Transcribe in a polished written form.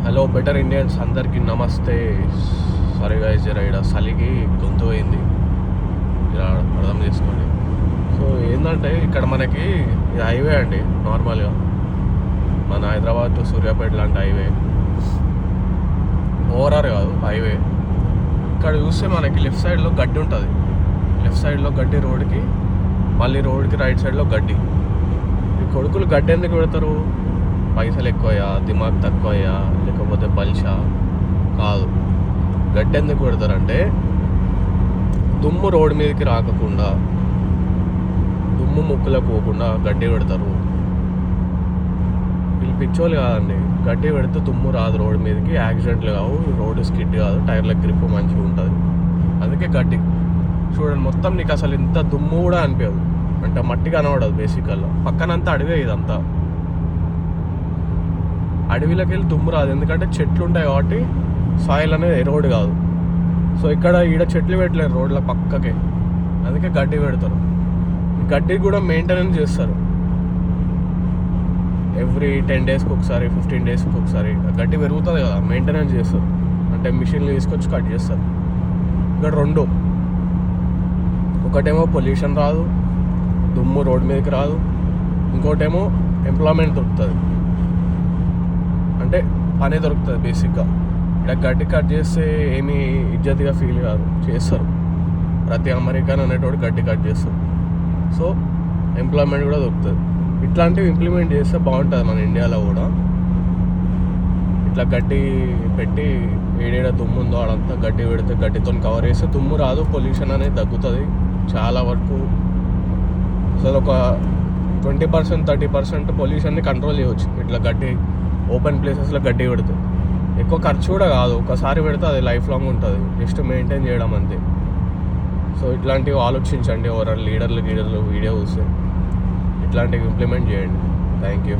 Hello better Indians అందరికీ నమస్తే. Sorry guys, ఇక్కడ చలికి గొంతు పోయింది, ఇలా అర్థం చేసుకోండి. సో ఏంటంటే ఇక్కడ మనకి ఇది హైవే అండి, నార్మల్గా మన హైదరాబాద్ టు సూర్యాపేట లాంటి హైవే, ఓవరాల్ కాదు హైవే. ఇక్కడ చూస్తే మనకి లెఫ్ట్ సైడ్లో గడ్డి ఉంటుంది, లెఫ్ట్ సైడ్లో గడ్డి రోడ్కి, మళ్ళీ రోడ్కి రైట్ సైడ్లో గడ్డి. ఈ కొడుకులు గడ్డి ఎందుకు పెడతారు? పైసలు ఎక్కువయ్యా, దిమాగ్ తక్కువయ్యా, లేకపోతే బల్షా? కాదు. గడ్డి ఎందుకు పెడతారంటే దుమ్ము రోడ్డు మీదకి రాకుండా, దుమ్ము ముక్కులకు పోకుండా గడ్డి పెడతారు. వీళ్ళు పిచ్చోళ్ళు కాదండి, గడ్డి పెడితే దుమ్ము రాదు రోడ్డు మీదకి, యాక్సిడెంట్లు కావు, రోడ్డు స్కిడ్ కాదు, టైర్ల గ్రిప్ మంచిగా ఉంటుంది. అందుకే గడ్డి చూడండి, మొత్తం నీకు అసలు ఇంత దుమ్ము కూడా అనిపించదు, అంటే మట్టి కనబడదు. బేసికల్గా పక్కనంతా అడివే, ఇదంతా అడవిలోకి వెళ్ళి దుమ్ము రాదు, ఎందుకంటే చెట్లు ఉంటాయి కాబట్టి సాయిల్ అనేది ఎరోడ్ కాదు. సో ఈడ చెట్లు పెట్టలేరు రోడ్ల పక్కకే, అందుకే గడ్డి పెడతారు. గడ్డి కూడా మెయింటెనెన్స్ చేస్తారు, ఎవ్రీ 10 డేస్కి ఒకసారి, 15 డేస్కి ఒకసారి. గడ్డి పెరుగుతుంది కదా, మెయింటెనెన్స్ చేస్తారు, అంటే మిషన్లు తీసుకొచ్చి కట్ చేస్తారు. ఇక్కడ రెండు, ఒకటేమో పొల్యూషన్ రాదు, దుమ్ము రోడ్ మీదకి రాదు, ఇంకోటేమో ఎంప్లాయ్మెంట్ దొరుకుతుంది, అంటే పని దొరుకుతుంది. బేసిక్గా ఇక్కడ గడ్డి కట్ చేస్తే ఏమీ ఇజ్జతిగా ఫీల్ కాదు, చేస్తారు. ప్రతి అమెరికన్ అనేటోడు గడ్డి కట్ చేస్తారు, సో ఎంప్లాయ్మెంట్ కూడా దొరుకుతుంది. ఇట్లాంటివి ఇంప్లిమెంట్ చేస్తే బాగుంటుంది మన ఇండియాలో కూడా. ఇట్లా గడ్డి పెట్టి ఏడేడ దుమ్ము ఉందో అడంతా గడ్డి పెడితే, గడ్డితో కవర్ చేస్తే దుమ్ము రాదు, పొల్యూషన్ అనేది తగ్గుతుంది చాలా వరకు. అసలు ఒక 20%, 30% పొల్యూషన్ని కంట్రోల్ చేయవచ్చు ఇట్లా గడ్డి ఓపెన్ ప్లేసెస్లో గడ్డి పెడితే. ఎక్కువ ఖర్చు కూడా కాదు, ఒకసారి పెడితే అది లైఫ్ లాంగ్ ఉంటుంది, జస్ట్ మెయింటైన్ చేయడం అంతే. సో ఇట్లాంటివి ఆలోచించండి, ఎవరైనా లీడర్లు వీడియో చూస్తే ఇట్లాంటివి ఇంప్లిమెంట్ చేయండి. Thank you.